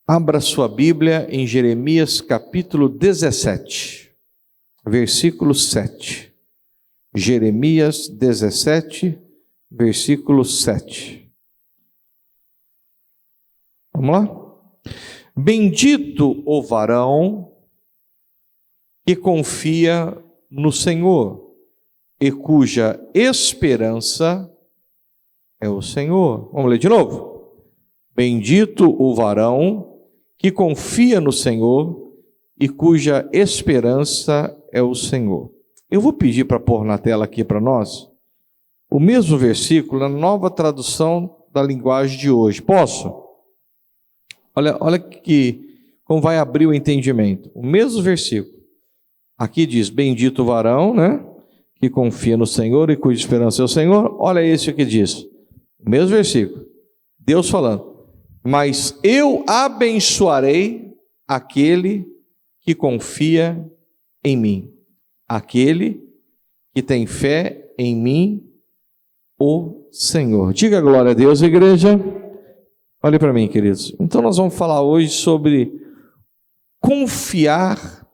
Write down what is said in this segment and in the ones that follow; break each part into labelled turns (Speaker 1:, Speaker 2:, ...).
Speaker 1: Abra sua Bíblia em Jeremias capítulo 17, versículo 7. Jeremias 17, versículo 7. Vamos lá? Bendito o varão que confia no Senhor e cuja esperança é o Senhor. Vamos ler de novo? Bendito o varão que confia no Senhor e cuja esperança é o Senhor. Eu vou pedir para pôr na tela aqui para nós o mesmo versículo na nova tradução da linguagem de hoje. Posso? Olha que como vai abrir o entendimento. O mesmo versículo. Aqui diz, bendito o varão, né, que confia no Senhor e cuja esperança é o Senhor. Olha esse que diz. O mesmo versículo. Deus falando. Mas eu abençoarei aquele que confia em mim. Aquele que tem fé em mim, o Senhor. Diga glória a Deus, igreja. Olhe para mim, queridos. Então nós vamos falar hoje sobre confiar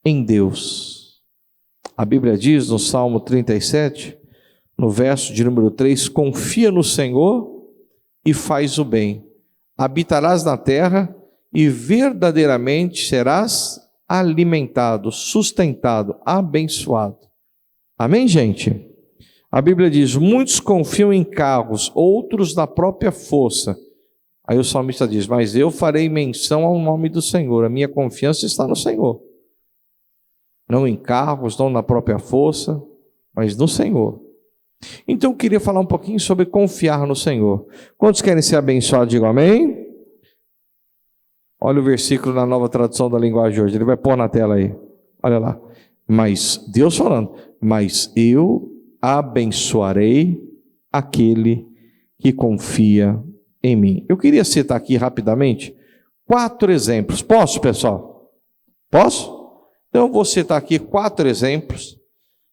Speaker 1: em Deus. A Bíblia diz no Salmo 37, no verso de número 3, confia no Senhor e faz o bem. Habitarás na terra e verdadeiramente serás alimentado, sustentado, abençoado. Amém, gente? A Bíblia diz, muitos confiam em carros, outros na própria força. Aí o salmista diz, mas eu farei menção ao nome do Senhor, a minha confiança está no Senhor. Não em carros, não na própria força, mas no Senhor. Então eu queria falar um pouquinho sobre confiar no Senhor. Quantos querem ser abençoados? Digam amém. Olha o versículo na nova tradução da linguagem de hoje. Ele vai pôr na tela aí. Olha lá. Mas, Deus falando, mas eu abençoarei aquele que confia em mim. Eu queria citar aqui rapidamente 4 exemplos. Posso, pessoal? Posso? Então eu vou citar aqui 4 exemplos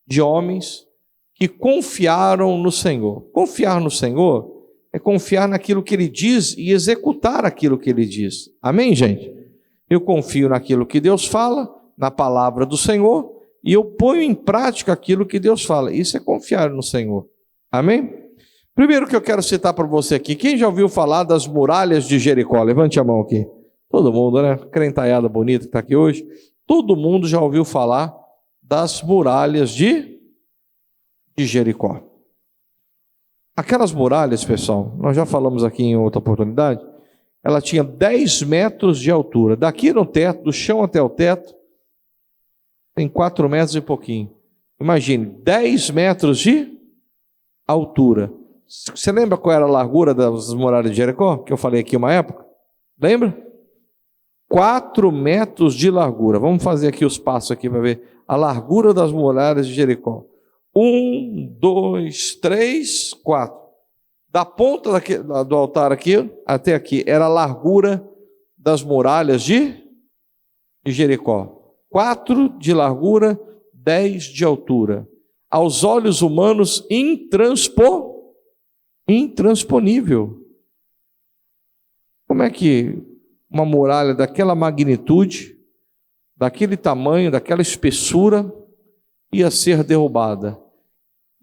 Speaker 1: de homens que confiaram no Senhor. Confiar no Senhor é confiar naquilo que Ele diz e executar aquilo que Ele diz. Amém, gente? Eu confio naquilo que Deus fala, na palavra do Senhor, e eu ponho em prática aquilo que Deus fala. Isso é confiar no Senhor. Amém? Primeiro que eu quero citar para você aqui, quem já ouviu falar das muralhas de Jericó? Levante a mão aqui. Todo mundo, né? Crentaiada bonita que está aqui hoje. Todo mundo já ouviu falar das muralhas de Jericó. Aquelas muralhas, pessoal, nós já falamos aqui em outra oportunidade, ela tinha 10 metros de altura. Daqui no teto, do chão até o teto, tem 4 metros e pouquinho. Imagine, 10 metros de altura. Você lembra qual era a largura das muralhas de Jericó? Que eu falei aqui uma época? Lembra? 4 metros de largura. Vamos fazer aqui os passos aqui para ver a largura das muralhas de Jericó. 1, 2, 3, 4. Da ponta do altar aqui até aqui era a largura das muralhas de Jericó. 4 de largura, 10 de altura. Aos olhos humanos, intransponível. Como é que uma muralha daquela magnitude, daquele tamanho, daquela espessura, ia ser derrubada?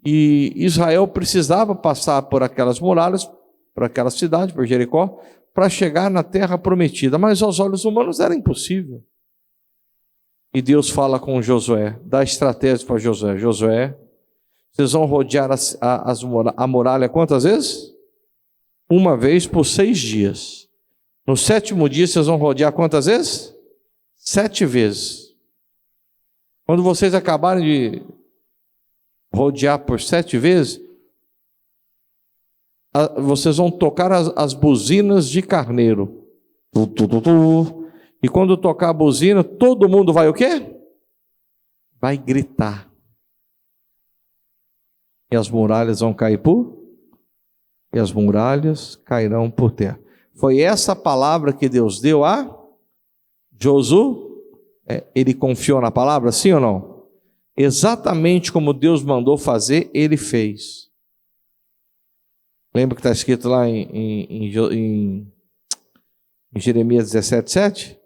Speaker 1: E Israel precisava passar por aquelas muralhas, por aquela cidade, por Jericó, para chegar na terra prometida, mas aos olhos humanos era impossível. E Deus fala com Josué, dá estratégia para Josué. Josué, vocês vão rodear a muralha quantas vezes? Uma vez por 6 dias. No 7º dia vocês vão rodear quantas vezes? 7 vezes. Quando vocês acabarem de rodear por 7 vezes, vocês vão tocar as buzinas de carneiro. E quando tocar a buzina, todo mundo vai o quê? Vai gritar. E as muralhas vão cair e as muralhas cairão por terra. Foi essa palavra que Deus deu a Josué. Ele confiou na palavra, sim ou não? Exatamente como Deus mandou fazer, ele fez. Lembra que está escrito lá em Em Jeremias 17:7.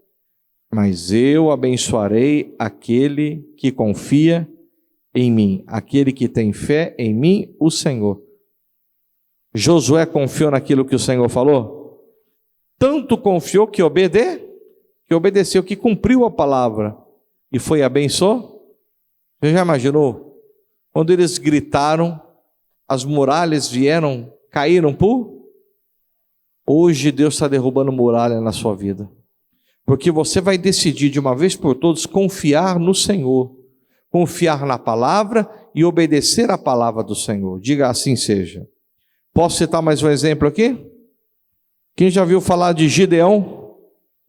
Speaker 1: Mas eu abençoarei aquele que confia em mim, aquele que tem fé em mim, o Senhor. Josué confiou naquilo que o Senhor falou? Tanto confiou que obedeceu, que cumpriu a palavra e foi abençoado. Você já imaginou? Quando eles gritaram, as muralhas caíram por? Hoje Deus está derrubando muralha na sua vida. Porque você vai decidir de uma vez por todas confiar no Senhor, confiar na palavra e obedecer a palavra do Senhor. Diga assim seja. Posso citar mais um exemplo aqui? Quem já viu falar de Gideão?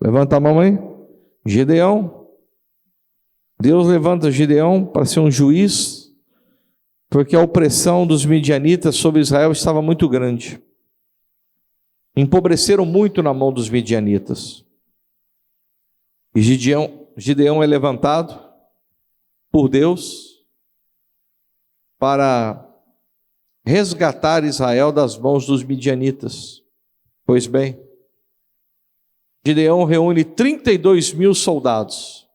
Speaker 1: Levanta a mão aí. Gideão. Deus levanta Gideão para ser um juiz, porque a opressão dos midianitas sobre Israel estava muito grande. Empobreceram muito na mão dos midianitas. E Gideão é levantado por Deus para resgatar Israel das mãos dos midianitas. Pois bem, Gideão reúne 32.000 soldados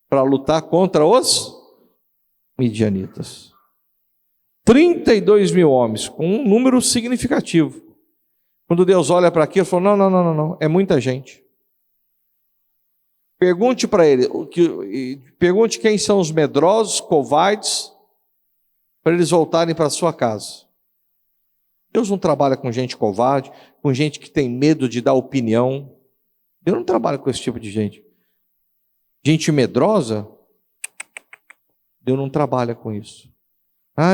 Speaker 1: para lutar contra os midianitas. 32.000 homens, com um número significativo. Quando Deus olha para aquilo, ele falou, não, é muita gente. Pergunte para ele, pergunte quem são os medrosos, covardes, para eles voltarem para a sua casa. Deus não trabalha com gente covarde, com gente que tem medo de dar opinião. Deus não trabalha com esse tipo de gente. Gente medrosa, Deus não trabalha com isso.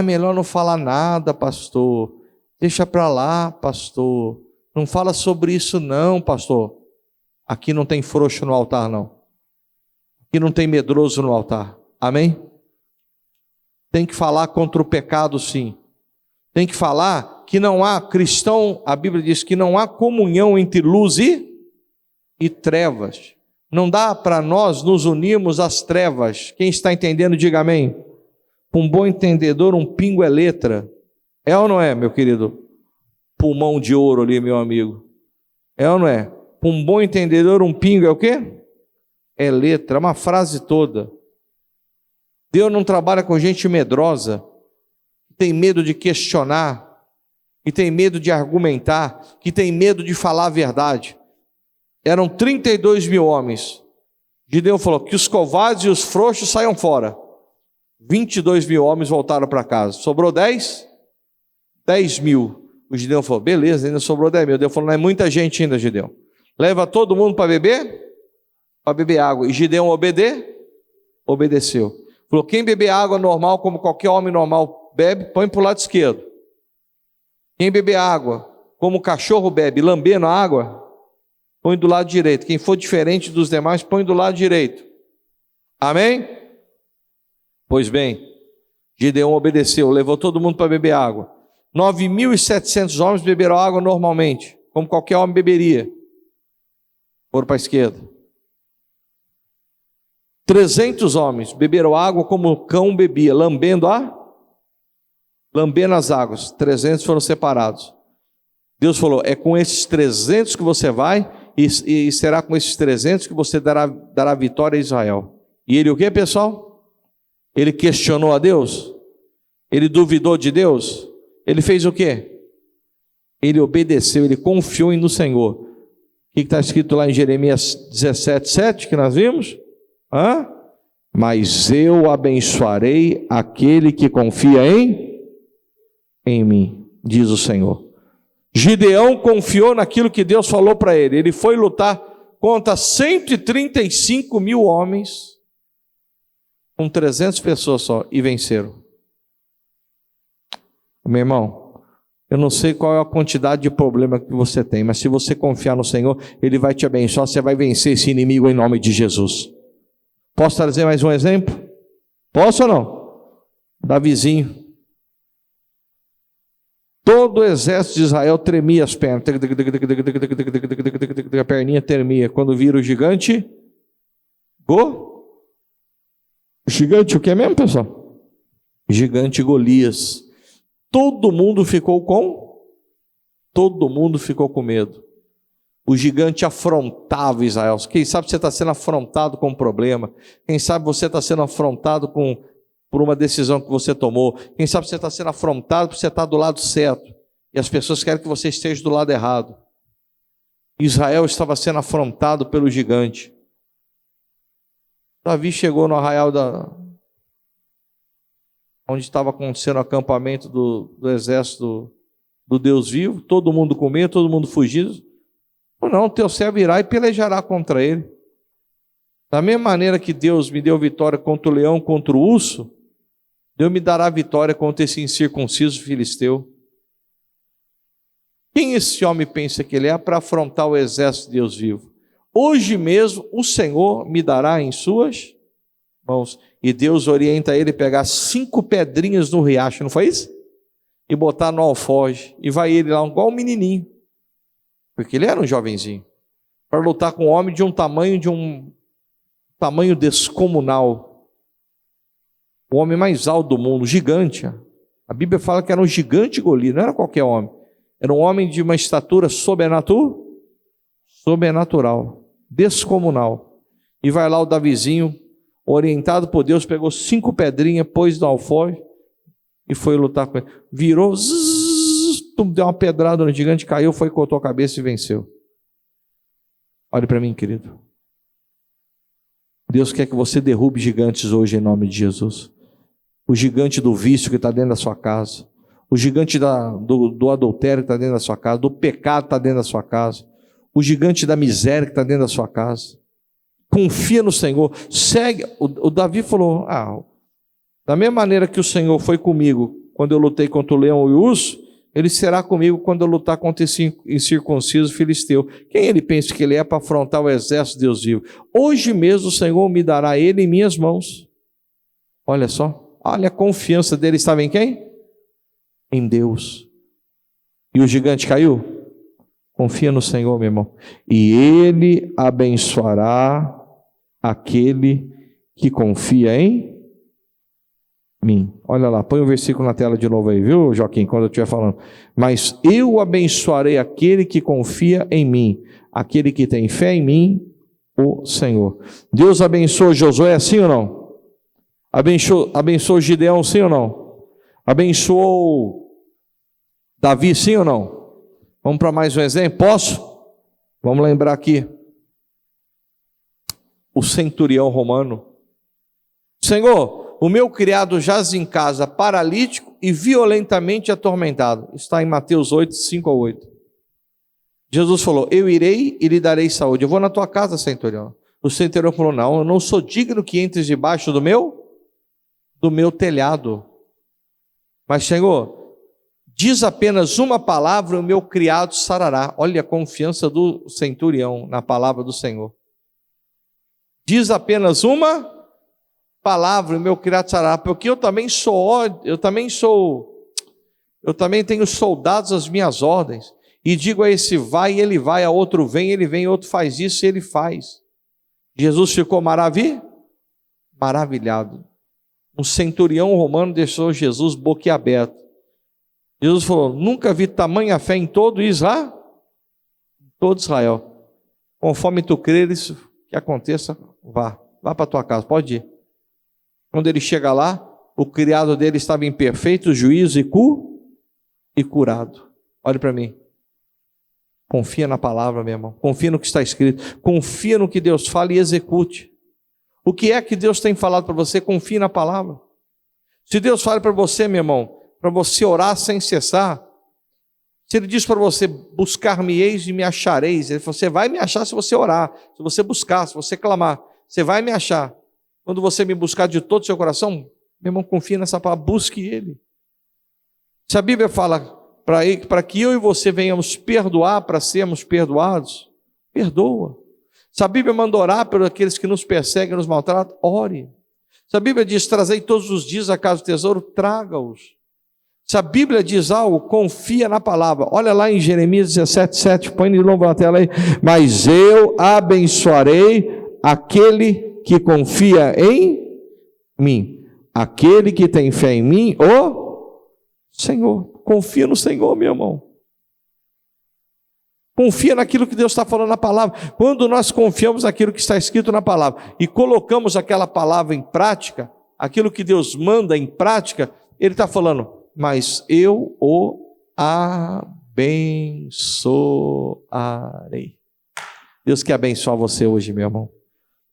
Speaker 1: Melhor não falar nada, pastor. Deixa para lá, pastor. Não fala sobre isso não, pastor. Aqui não tem frouxo no altar, não. Aqui não tem medroso no altar. Amém? Tem que falar contra o pecado, sim. Tem que falar que não há cristão, a Bíblia diz que não há comunhão entre luz e trevas. Não dá para nós nos unirmos às trevas. Quem está entendendo, diga amém. Um bom entendedor, um pingo é letra. É ou não é, meu querido? Pulmão de ouro ali, meu amigo. É ou não é? Um bom entendedor, um pingo é o quê? É letra, é uma frase toda. Deus não trabalha com gente medrosa, que tem medo de questionar, que tem medo de argumentar, que tem medo de falar a verdade. Eram 32.000 homens. Gideão falou que os covardes e os frouxos saiam fora. 22.000 homens voltaram para casa. Sobrou 10? 10.000. O Gideão falou, beleza, ainda sobrou 10.000. Deus falou, não é muita gente ainda, Gideão. Leva todo mundo para beber? Para beber água. E Gideão obedeceu. Falou, quem beber água normal, como qualquer homem normal bebe, põe para o lado esquerdo. Quem beber água, como o cachorro bebe, lambendo a água, põe do lado direito. Quem for diferente dos demais, põe do lado direito. Amém? Pois bem, Gideão obedeceu, levou todo mundo para beber água. 9.700 homens beberam água normalmente, como qualquer homem beberia. Foram para a esquerda. 300 homens beberam água como o cão bebia, lambendo as águas. 300 foram separados. Deus falou, é com esses 300 que você vai, e será com esses 300 que você dará vitória a Israel. E ele o que, pessoal? Ele questionou a Deus? Ele duvidou de Deus? Ele fez o quê? Ele obedeceu, ele confiou no Senhor. O que está escrito lá em Jeremias 17:7, que nós vimos? Mas eu abençoarei aquele que confia em mim, diz o Senhor. Gideão confiou naquilo que Deus falou para ele. Ele foi lutar contra 135.000 homens, com 300 pessoas só, e venceram. Meu irmão, eu não sei qual é a quantidade de problema que você tem, mas se você confiar no Senhor, Ele vai te abençoar, você vai vencer esse inimigo em nome de Jesus. Posso trazer mais um exemplo? Posso ou não? Davizinho. Todo o exército de Israel tremia as pernas, a perninha tremia. Quando vira o gigante, o gigante o que é mesmo, pessoal? Gigante Golias. Todo mundo ficou com medo. O gigante afrontava Israel. Quem sabe você está sendo afrontado com um problema. Quem sabe você está sendo afrontado por uma decisão que você tomou. Quem sabe você está sendo afrontado porque você está do lado certo. E as pessoas querem que você esteja do lado errado. Israel estava sendo afrontado pelo gigante. Davi chegou no arraial onde estava acontecendo o acampamento do exército do Deus vivo. Todo mundo com medo, todo mundo fugindo. Não, teu servo irá e pelejará contra ele. Da mesma maneira que Deus me deu vitória contra o leão, contra o urso, Deus me dará vitória contra esse incircunciso filisteu. Quem esse homem pensa que ele é para afrontar o exército de Deus vivo? Hoje mesmo o Senhor me dará em suas mãos. E Deus orienta ele a pegar 5 pedrinhas no riacho, não foi isso? E botar no alfoge. E vai ele lá igual um menininho. Porque ele era um jovenzinho, para lutar com um homem de um tamanho descomunal, o homem mais alto do mundo, gigante. A Bíblia fala que era um gigante Golias, não era qualquer homem, era um homem de uma estatura sobrenatural, descomunal. E vai lá o Davizinho, orientado por Deus, pegou 5 pedrinhas, pôs no alfoge e foi lutar com ele. Virou, deu uma pedrada no gigante, caiu, foi, cortou a cabeça e venceu. Olhe para mim, querido. Deus quer que você derrube gigantes hoje em nome de Jesus. O gigante do vício que está dentro da sua casa, o gigante do adultério que está dentro da sua casa, do pecado que está dentro da sua casa, o gigante da miséria que está dentro da sua casa. Confia no Senhor, segue. O Davi falou, da mesma maneira que o Senhor foi comigo quando eu lutei contra o leão e o urso, ele será comigo quando eu lutar contra esse incircunciso filisteu. Quem ele pensa que ele é para afrontar o exército de Deus vivo? Hoje mesmo o Senhor me dará ele em minhas mãos. Olha só, olha a confiança dele estava em quem? Em Deus. E o gigante caiu? Confia no Senhor, meu irmão. E ele abençoará aquele que confia em mim. Olha lá, põe o versículo na tela de novo aí, viu, Joaquim, quando eu estiver falando. Mas eu abençoarei aquele que confia em mim, aquele que tem fé em mim, o Senhor. Deus abençoou Josué, sim ou não? Abençoou Gideão, sim ou não? Abençoou Davi, sim ou não? Vamos para mais um exemplo? Posso? Vamos lembrar aqui. O centurião romano. Senhor, o meu criado jaz em casa, paralítico e violentamente atormentado. Está em Mateus 8, 5 a 8. Jesus falou, eu irei e lhe darei saúde. Eu vou na tua casa, centurião. O centurião falou, não, eu não sou digno que entres debaixo do meu telhado. Mas, Senhor, diz apenas uma palavra e o meu criado sarará. Olha a confiança do centurião na palavra do Senhor. Diz apenas uma palavra, o meu criado sarará, porque eu também tenho soldados às minhas ordens, e digo a esse vai, e ele vai, a outro vem, ele vem, outro faz isso, e ele faz. Jesus ficou maravilhado. Um centurião romano deixou Jesus boquiaberto. Jesus falou, nunca vi tamanha fé em todo Israel. Conforme tu creres que aconteça, vá para tua casa, pode ir. Quando ele chega lá, o criado dele estava em perfeito juízo e curado. Olhe para mim. Confia na palavra, meu irmão. Confia no que está escrito. Confia no que Deus fala e execute. O que é que Deus tem falado para você? Confie na palavra. Se Deus fala para você, meu irmão, para você orar sem cessar, se Ele diz para você, buscar-me-eis e me achareis, Ele falou, você vai me achar se você orar, se você buscar, se você clamar, você vai me achar. Quando você me buscar de todo o seu coração, meu irmão, confia nessa palavra, busque Ele. Se a Bíblia fala para que eu e você venhamos perdoar, para sermos perdoados, perdoa. Se a Bíblia manda orar por aqueles que nos perseguem, nos maltratam, ore. Se a Bíblia diz, trazei todos os dias a casa do tesouro, traga-os. Se a Bíblia diz algo, confia na palavra. Olha lá em Jeremias 17:7, põe de novo na tela aí. Mas eu abençoarei aquele que confia em mim, aquele que tem fé em mim, o Senhor. Confia no Senhor, meu irmão. Confia naquilo que Deus está falando na palavra. Quando nós confiamos naquilo que está escrito na palavra e colocamos aquela palavra em prática, aquilo que Deus manda em prática, Ele está falando, mas eu o abençoarei. Deus quer abençoar você hoje, meu irmão.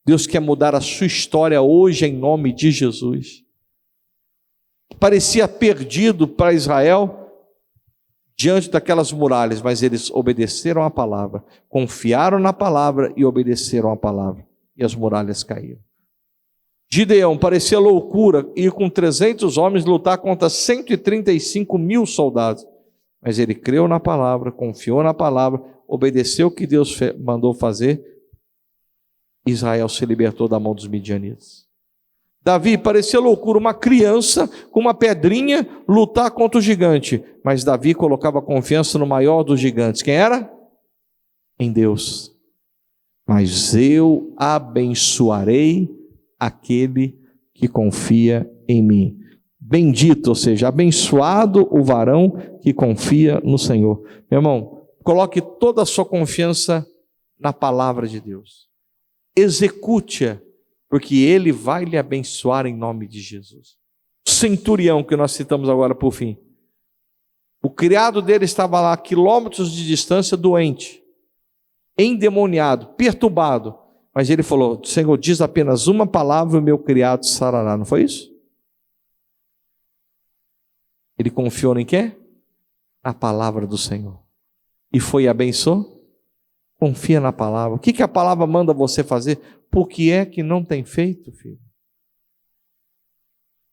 Speaker 1: Deus quer mudar a sua história hoje em nome de Jesus. Parecia perdido para Israel diante daquelas muralhas, mas eles obedeceram à palavra, confiaram na palavra e obedeceram à palavra, e as muralhas caíram. Gideão, parecia loucura ir com 300 homens lutar contra 135.000 soldados, mas ele creu na palavra, confiou na palavra, obedeceu o que Deus mandou fazer. Israel se libertou da mão dos midianitas. Davi, parecia loucura, uma criança com uma pedrinha lutar contra o gigante, mas Davi colocava confiança no maior dos gigantes. Quem era? Em Deus. Mas eu abençoarei aquele que confia em mim. Bendito, ou seja, abençoado o varão que confia no Senhor. Meu irmão, coloque toda a sua confiança na palavra de Deus. Execute-a, porque Ele vai lhe abençoar em nome de Jesus. O centurião que nós citamos agora por fim, o criado dele estava lá a quilômetros de distância, doente, endemoniado, perturbado, mas ele falou, Senhor, diz apenas uma palavra e o meu criado sarará. Não foi isso? Ele confiou em quê? Na palavra do Senhor. E foi e abençoou? Confia na palavra. O que a palavra manda você fazer? Por que é que não tem feito, filho?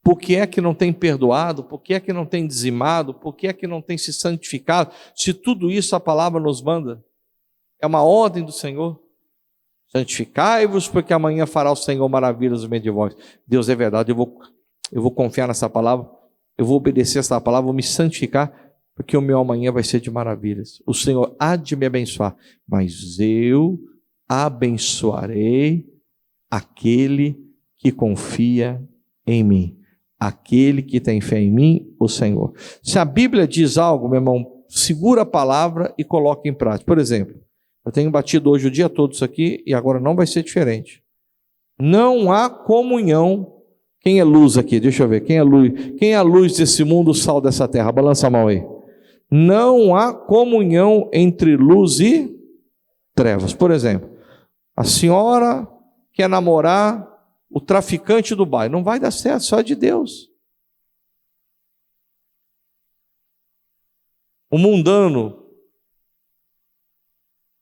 Speaker 1: Por que é que não tem perdoado? Por que é que não tem dizimado? Por que é que não tem se santificado? Se tudo isso a palavra nos manda, é uma ordem do Senhor. Santificai-vos, porque amanhã fará o Senhor maravilhas no meio de vós. Deus, é verdade, eu vou confiar nessa palavra, eu vou obedecer essa palavra, vou me santificar, porque o meu amanhã vai ser de maravilhas. O Senhor há de me abençoar, mas eu abençoarei aquele que confia em mim. Aquele que tem fé em mim, o Senhor. Se a Bíblia diz algo, meu irmão, segura a palavra e coloca em prática. Por exemplo, eu tenho batido hoje o dia todo isso aqui e agora não vai ser diferente. Não há comunhão. Quem é luz aqui? Deixa eu ver. Quem é luz? Quem é a luz desse mundo, o sal dessa terra? Balança a mão aí. Não há comunhão entre luz e trevas. Por exemplo, a senhora quer namorar o traficante do bairro. Não vai dar certo, só é de Deus. O mundano,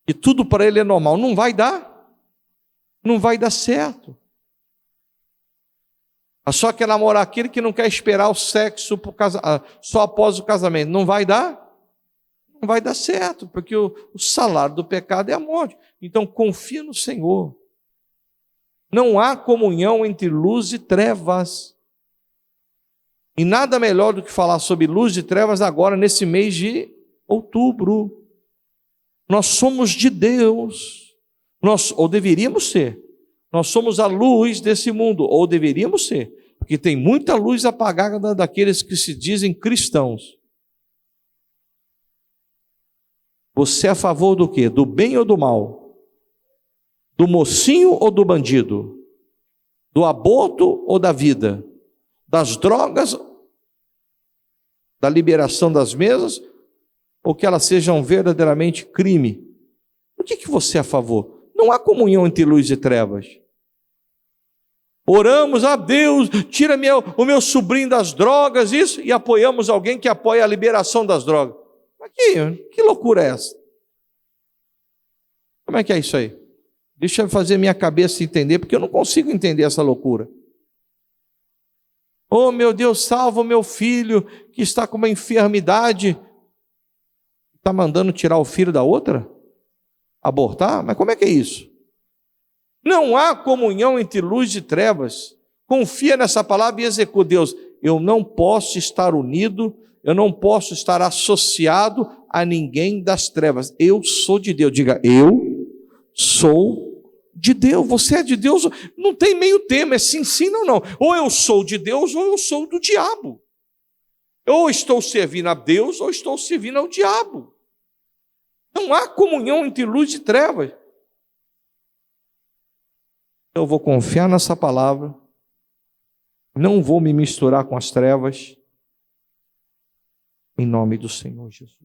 Speaker 1: e tudo para ele é normal, não vai dar. Não vai dar certo. A só quer namorar aquele que não quer esperar o sexo só após o casamento. Não vai dar? Não vai dar certo, porque o salário do pecado é a morte. Então confia no Senhor. Não há comunhão entre luz e trevas. E nada melhor do que falar sobre luz e trevas agora, nesse mês de outubro. Nós somos de Deus. Ou deveríamos ser. Nós somos a luz desse mundo, ou deveríamos ser, porque tem muita luz apagada daqueles que se dizem cristãos. Você é a favor do quê? Do bem ou do mal? Do mocinho ou do bandido? Do aborto ou da vida? Das drogas? Da liberação das mesas? Ou que elas sejam verdadeiramente crime? O que você é a favor? Não há comunhão entre luz e trevas. Oramos a Deus, tira o meu sobrinho das drogas, isso, e apoiamos alguém que apoia a liberação das drogas. Mas que loucura é essa? Como é que é isso aí? Deixa eu fazer minha cabeça entender, porque eu não consigo entender essa loucura. Oh, meu Deus, salva o meu filho que está com uma enfermidade. Está mandando tirar o filho da outra? Abortar? Mas como é que é isso? Não há comunhão entre luz e trevas. Confia nessa palavra e executa. Deus, eu não posso estar unido, eu não posso estar associado a ninguém das trevas. Eu sou de Deus. Diga, eu sou de Deus. Você é de Deus. Não tem meio termo, é sim, sim, não, não. Ou eu sou de Deus ou eu sou do diabo. Ou estou servindo a Deus ou estou servindo ao diabo. Não há comunhão entre luz e trevas. Eu vou confiar nessa palavra, não vou me misturar com as trevas, em nome do Senhor Jesus.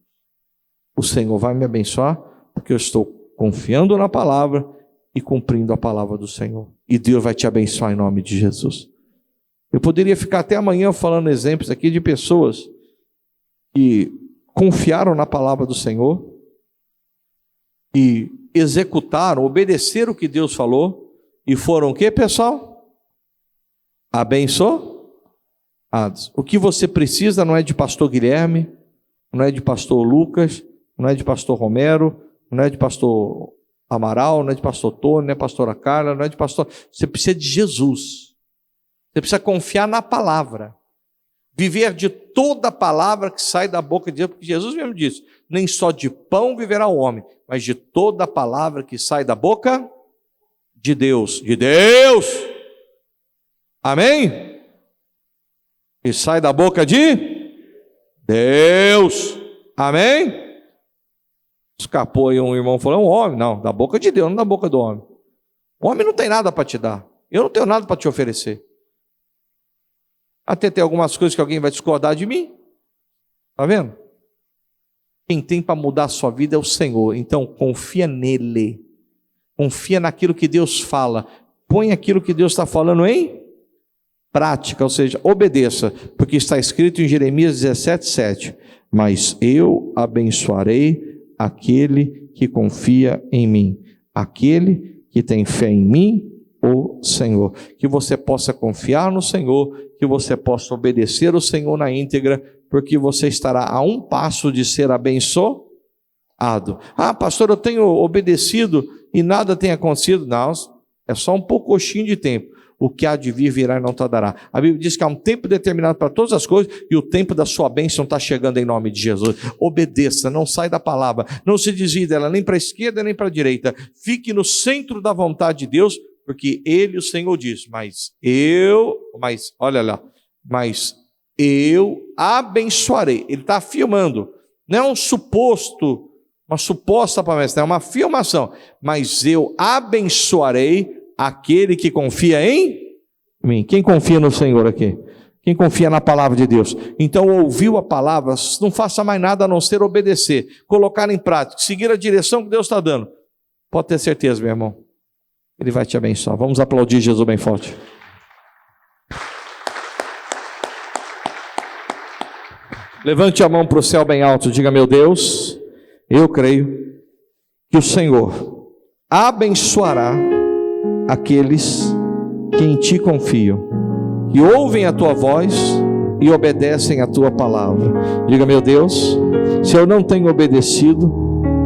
Speaker 1: O Senhor vai me abençoar, porque eu estou confiando na palavra e cumprindo a palavra do Senhor. E Deus vai te abençoar em nome de Jesus. Eu poderia ficar até amanhã falando exemplos aqui de pessoas que confiaram na palavra do Senhor e executaram, obedeceram o que Deus falou e foram o que, pessoal? Abençoados. O que você precisa não é de pastor Guilherme, não é de pastor Lucas, não é de pastor Romero, não é de pastor Amaral, não é de pastor Tony, não é de pastora Carla, não é de pastor... Você precisa de Jesus. Você precisa confiar na palavra. Viver de toda a palavra que sai da boca de Deus, porque Jesus mesmo disse, nem só de pão viverá o homem, mas de toda a palavra que sai da boca de Deus. De Deus! Amém? Que sai da boca de Deus. Amém? Escapou aí um irmão falou, é um homem. Não, da boca de Deus, não da boca do homem. O homem não tem nada para te dar. Eu não tenho nada para te oferecer. Até tem algumas coisas que alguém vai discordar de mim. Está vendo? Quem tem para mudar a sua vida é o Senhor. Então confia nele. Confia naquilo que Deus fala. Põe aquilo que Deus está falando em prática, ou seja, obedeça. Porque está escrito em Jeremias 17:7. Mas eu abençoarei aquele que confia em mim. Aquele que tem fé em mim, o Senhor. Que você possa confiar no Senhor, que você possa obedecer o Senhor na íntegra, porque você estará a um passo de ser abençoado. Ah, pastor, eu tenho obedecido e nada tem acontecido. Não, é só um pouquinho de tempo. O que há de vir virá e não tardará. A Bíblia diz que há um tempo determinado para todas as coisas e o tempo da sua bênção está chegando em nome de Jesus. Obedeça, não sai da palavra, não se desvie dela nem para a esquerda nem para a direita. Fique no centro da vontade de Deus, porque Ele, o Senhor, diz, mas eu abençoarei. Ele está afirmando, não é uma suposta promessa, é uma afirmação, mas eu abençoarei aquele que confia em mim. Quem confia no Senhor aqui? Quem confia na palavra de Deus? Então ouviu a palavra, não faça mais nada a não ser obedecer, colocar em prática, seguir a direção que Deus está dando. Pode ter certeza, meu irmão, Ele vai te abençoar. Vamos aplaudir Jesus bem forte. Levante a mão para o céu bem alto, diga, meu Deus, eu creio que o Senhor abençoará aqueles que em ti confiam, que ouvem a tua voz e obedecem a tua palavra. Diga, meu Deus, se eu não tenho obedecido,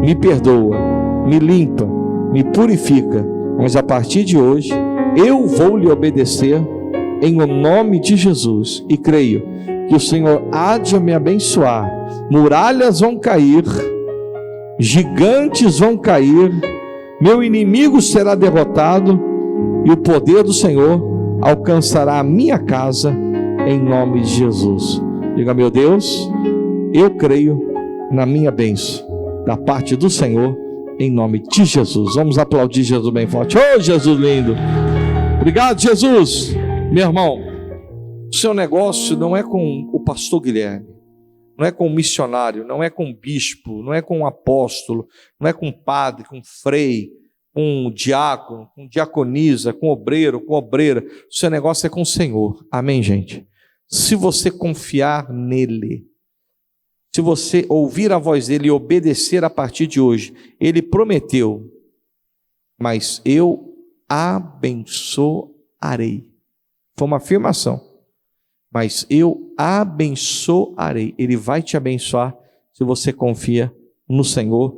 Speaker 1: me perdoa, me limpa, me purifica, mas a partir de hoje eu vou lhe obedecer em o nome de Jesus e creio que o Senhor há de me abençoar. Muralhas vão cair, gigantes vão cair, meu inimigo será derrotado e o poder do Senhor alcançará a minha casa em nome de Jesus. Diga, meu Deus, eu creio na minha bênção da parte do Senhor em nome de Jesus. Vamos aplaudir Jesus bem forte. Oh, Jesus lindo! Obrigado, Jesus. Meu irmão, o seu negócio não é com o pastor Guilherme, não é com o missionário, não é com o bispo, não é com o apóstolo, não é com o padre, com o frei, com o diácono, com diaconisa, com obreiro, com obreira. O seu negócio é com o Senhor. Amém, gente? Se você confiar nele, se você ouvir a voz dele e obedecer a partir de hoje, ele prometeu, mas eu abençoarei. Foi uma afirmação. Mas eu abençoarei. Ele vai te abençoar se você confia no Senhor,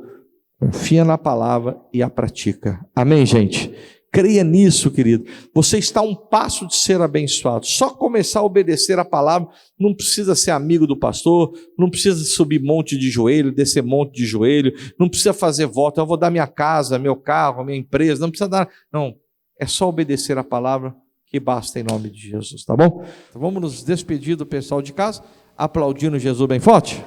Speaker 1: confia na palavra e a pratica. Amém, gente? Creia nisso, querido. Você está a um passo de ser abençoado. Só começar a obedecer a palavra, não precisa ser amigo do pastor, não precisa subir monte de joelho, descer monte de joelho, não precisa fazer voto, eu vou dar minha casa, meu carro, minha empresa, não precisa dar, não. É só obedecer a palavra que basta em nome de Jesus, tá bom? Então vamos nos despedir do pessoal de casa, aplaudindo Jesus bem forte.